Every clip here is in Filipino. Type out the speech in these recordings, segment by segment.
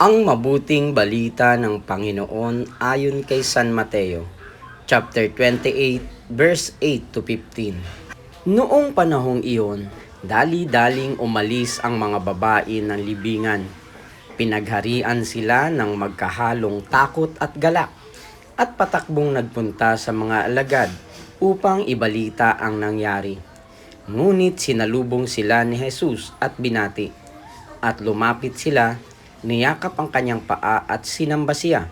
Ang mabuting balita ng Panginoon ayon kay San Mateo, chapter 28, verse 8 to 15. Noong panahong iyon, dali-daling umalis ang mga babae ng libingan. Pinagharian sila ng magkahalong takot at galak, at patakbong nagpunta sa mga alagad upang ibalita ang nangyari. Ngunit sinalubong sila ni Jesus at binati, at lumapit sila, niyakap ang kanyang paa at sinamba siya.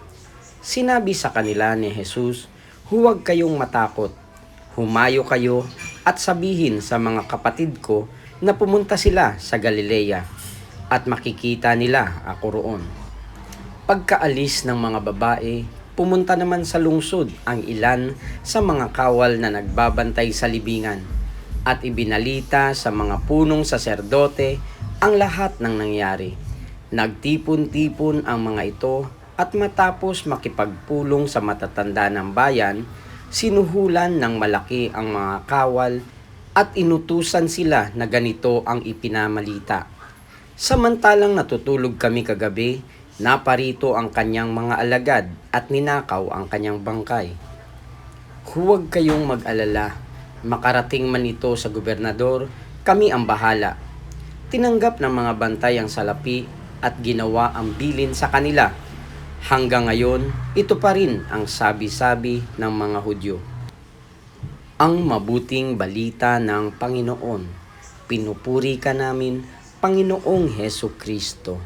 Sinabi sa kanila ni Jesus, "Huwag kayong matakot. Humayo kayo at sabihin sa mga kapatid ko na pumunta sila sa Galilea at makikita nila ako roon." Pagkaalis ng mga babae, pumunta naman sa lungsod ang ilan sa mga kawal na nagbabantay sa libingan at ibinalita sa mga punong saserdote ang lahat ng nangyari. Nagtipon-tipon ang mga ito at matapos makipagpulong sa matatanda ng bayan, sinuhulan ng malaki ang mga kawal at inutusan sila na ganito ang ipinamalita. "Samantalang natutulog kami kagabi, naparito ang kanyang mga alagad at ninakaw ang kanyang bangkay. Huwag kayong mag-alala, makarating man ito sa gobernador, kami ang bahala." Tinanggap ng mga bantay ang salapi at ginawa ang bilin sa kanila. Hanggang ngayon, ito pa rin ang sabi-sabi ng mga Hudyo. Ang mabuting balita ng Panginoon. Pinupuri ka namin, Panginoong Hesukristo.